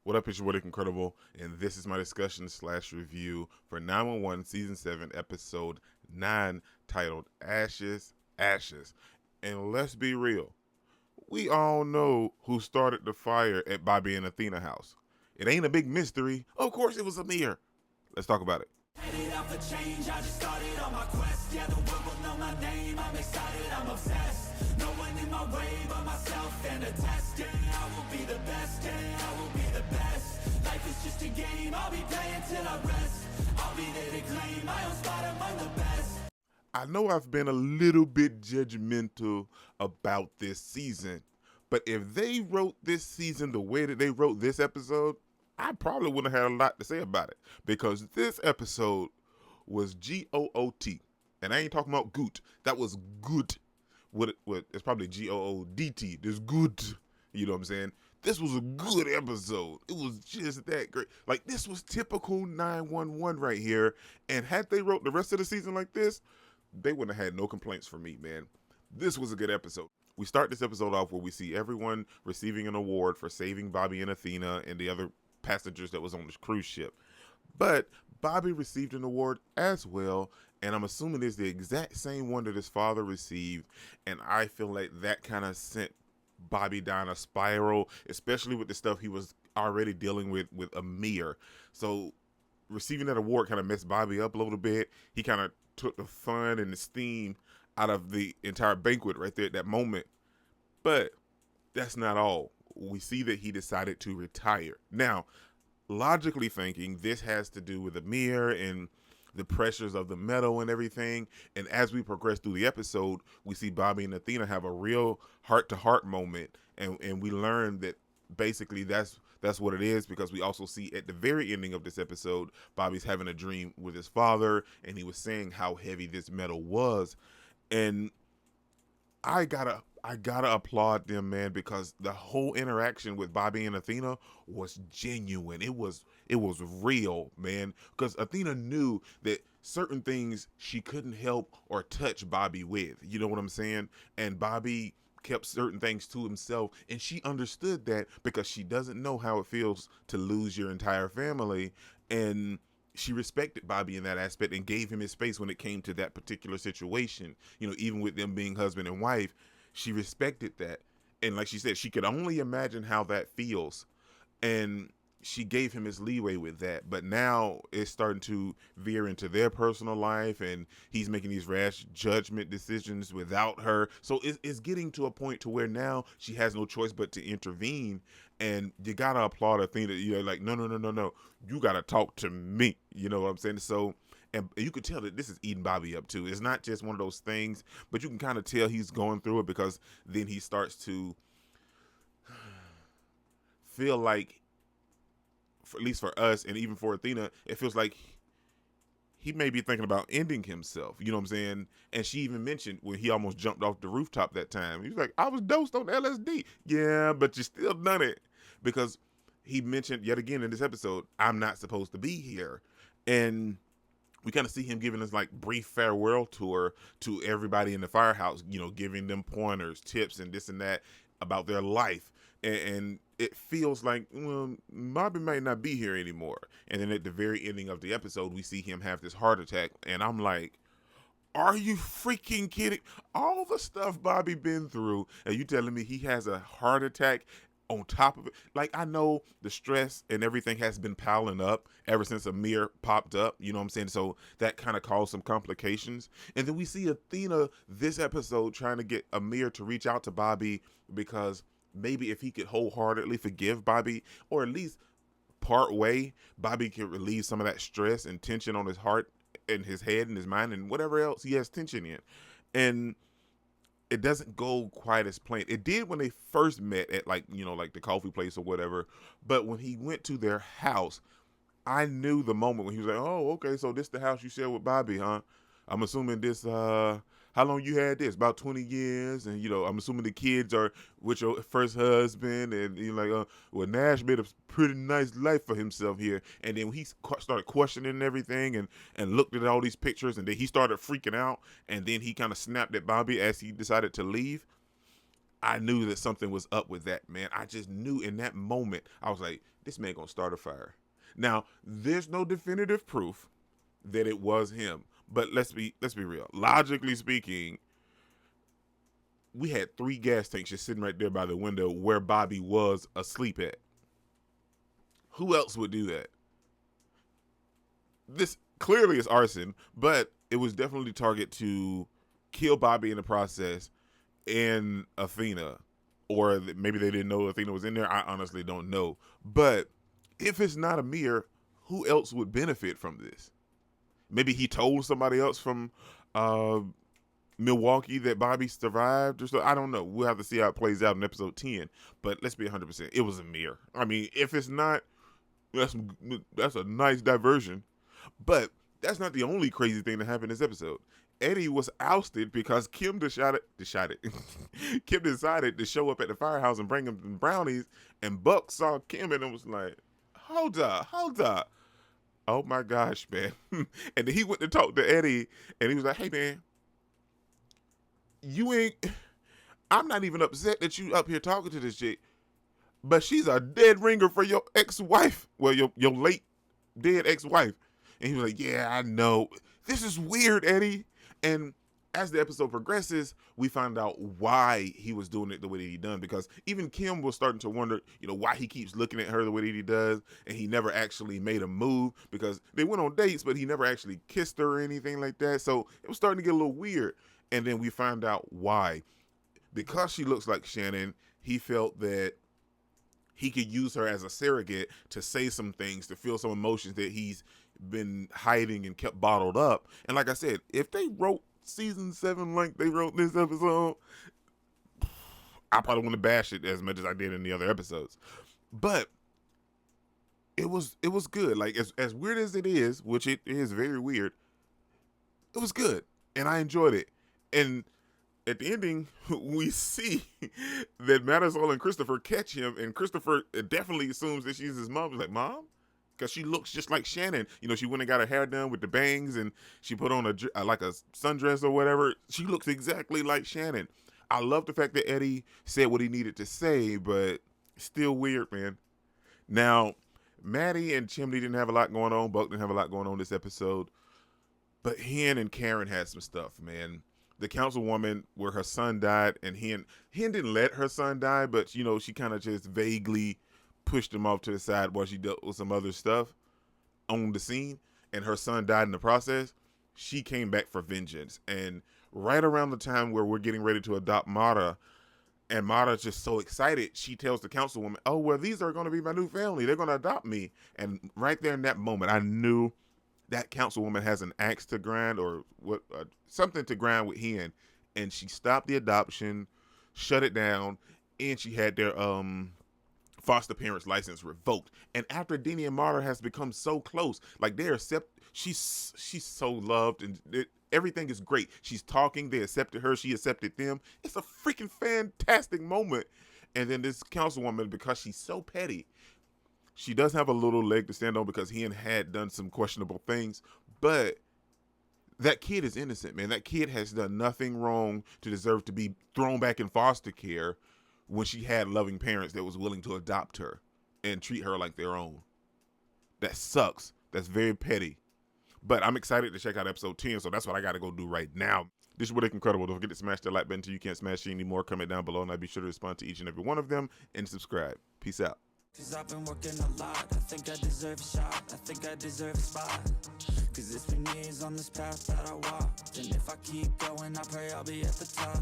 What up, it's your boy Dick Incredible, and this is my discussion slash review for 911 Season 7, Episode 9, titled Ashes, Ashes. And let's be real, we all know who started the fire at Bobby and Athena house. It ain't a big mystery. Of course it was Amir. Let's talk about it. Headed out for change, I just started on my quest. Yeah, the world will know my name, I'm excited, I'm obsessed. No one in my way but myself and a test. Yeah, I will be the best, yeah, I will be the best. Life is just a game, I'll be playing till I rest. I'll be there to claim my own spot among the best. I know I've been a little bit judgmental about this season, but if they wrote this season the way that they wrote this episode, I probably wouldn't have had a lot to say about it, because this episode was GOOT. And I ain't talking about goot. That was good. It's probably GOODT. This good. You know what I'm saying? This was a good episode. It was just that great. Like, this was typical 911 right here. And had they wrote the rest of the season like this, they wouldn't have had no complaints from me, man. This was a good episode. We start this episode off where we see everyone receiving an award for saving Bobby and Athena and the other passengers that was on this cruise ship. But Bobby received an award as well, and I'm assuming it's the exact same one that his father received, and I feel like that kind of sent Bobby down a spiral, especially with the stuff he was already dealing with Amir. So receiving that award kind of messed Bobby up a little bit. He kind of took the fun and the steam out of the entire banquet right there at that moment. But that's not all. We see that he decided to retire. Now, logically thinking, this has to do with Amir and the pressures of the metal and everything. And as we progress through the episode, we see Bobby and Athena have a real heart-to-heart moment, and we learn that basically that's what it is, because we also see at the very ending of this episode, Bobby's having a dream with his father, and he was saying how heavy this metal was. And I gotta applaud them, man, because the whole interaction with Bobby and Athena was genuine. It was real, man. Because Athena knew that certain things she couldn't help or touch Bobby with. You know what I'm saying? And Bobby kept certain things to himself, and she understood that because she doesn't know how it feels to lose your entire family. And she respected Bobby in that aspect and gave him his space when it came to that particular situation. You know, even with them being husband and wife, she respected that. And like she said, she could only imagine how that feels. And she gave him his leeway with that. But now it's starting to veer into their personal life, and he's making these rash judgment decisions without her. So it's getting to a point to where now she has no choice but to intervene. And you gotta applaud her thing that you're like, no, no, no, no, no. You gotta talk to me. You know what I'm saying? So, and you could tell that this is eating Bobby up too. It's not just one of those things, but you can kind of tell he's going through it, because then he starts to feel like, for, at least for us and even for Athena, it feels like he may be thinking about ending himself. You know what I'm saying? And she even mentioned when he almost jumped off the rooftop that time. He was like, I was dosed on LSD. Yeah, but you still done it. Because he mentioned yet again in this episode, I'm not supposed to be here. And we kind of see him giving us like brief farewell tour to everybody in the firehouse, you know, giving them pointers, tips, and this and that about their life. And it feels like, well, Bobby might not be here anymore. And then at the very ending of the episode, we see him have this heart attack. And I'm like, are you freaking kidding? All the stuff Bobby been through, and you telling me he has a heart attack on top of it? Like, I know the stress and everything has been piling up ever since Amir popped up, you know what I'm saying? So that kind of caused some complications. And then we see Athena this episode trying to get Amir to reach out to Bobby, because maybe if he could wholeheartedly forgive Bobby, or at least part way, Bobby could relieve some of that stress and tension on his heart and his head and his mind and whatever else he has tension in. And it doesn't go quite as planned. It did when they first met at, like, you know, like the coffee place or whatever. But when he went to their house, I knew the moment when he was like, "Oh, okay, so this the house you share with Bobby, huh? I'm assuming this. How long you had this? About 20 years, and you know, I'm assuming the kids are with your first husband, and you're like, well, Nash made a pretty nice life for himself here." And then he started questioning everything, and looked at all these pictures, and then he started freaking out, and then he kind of snapped at Bobby as he decided to leave. I knew that something was up with that, man. I just knew in that moment. I was like, this man gonna start a fire. Now, there's no definitive proof that it was him, but let's be real. Logically speaking, we had 3 gas tanks just sitting right there by the window where Bobby was asleep at. Who else would do that? This clearly is arson, but it was definitely target to kill Bobby in the process and Athena. Or maybe they didn't know Athena was in there. I honestly don't know. But if it's not Amir, who else would benefit from this? Maybe he told somebody else from Milwaukee that Bobby survived or so. I don't know. We'll have to see how it plays out in episode 10. But let's be 100%. It was Amir. I mean, if it's not, that's a nice diversion. But that's not the only crazy thing that happened in this episode. Eddie was ousted because Kim decided Kim decided to show up at the firehouse and bring him some brownies, and Buck saw Kim and was like, hold up. Oh my gosh, man. And then he went to talk to Eddie and he was like, hey man, I'm not even upset that you up here talking to this chick, but she's a dead ringer for your ex-wife. Well, your late dead ex-wife. And he was like, yeah, I know. This is weird, Eddie. And as the episode progresses, we find out why he was doing it the way that he done. Because even Kim was starting to wonder, why he keeps looking at her the way that he does. And he never actually made a move because they went on dates, but he never actually kissed her or anything like that. So it was starting to get a little weird. And then we find out why. Because she looks like Shannon, he felt that he could use her as a surrogate to say some things, to feel some emotions that he's been hiding and kept bottled up. And like I said, if they wrote season 7 like they wrote this episode, I probably wouldn't bash it as much as I did in the other episodes. But it was good. Like as weird as it is, which it is very weird, it was good. And I enjoyed it. And at the ending, we see that Marisol and Christopher catch him, and Christopher definitely assumes that she's his mom. He's like, Mom? Because she looks just like Shannon. She went and got her hair done with the bangs, and she put on like a sundress or whatever. She looks exactly like Shannon. I love the fact that Eddie said what he needed to say, but still weird, man. Now, Maddie and Chimney didn't have a lot going on. Buck didn't have a lot going on this episode. But Hen and Karen had some stuff, man. The councilwoman where her son died, and Hen didn't let her son die, but she kind of just vaguely pushed him off to the side while she dealt with some other stuff on the scene, and her son died in the process. She came back for vengeance. And right around the time where we're getting ready to adopt Mara, and Mara's just so excited, she tells the councilwoman, oh, well, these are going to be my new family. They're going to adopt me. And right there in that moment, I knew that councilwoman has an axe to grind, or something to grind with Hen. And she stopped the adoption, shut it down, and she had their foster parents license revoked. And after Denny and Mara has become so close, like she's so loved, and everything is great. She's talking, they accepted her, she accepted them. It's a freaking fantastic moment. And then this councilwoman, because she's so petty, she does have a little leg to stand on because Hen had done some questionable things, but that kid is innocent, man. That kid has done nothing wrong to deserve to be thrown back in foster care when she had loving parents that was willing to adopt her and treat her like their own. That sucks. That's very petty. But I'm excited to check out episode 10, so that's what I got to go do right now. This is What Incredible. Don't forget to smash that like button until you can't smash it anymore. Comment down below, and I'll be sure to respond to each and every one of them, and subscribe. Peace out. Cause I've been working a lot, I think I deserve a shot, I think I deserve a spot. Cause it's been years on this path that I walked, and if I keep going, I pray I'll be at the top.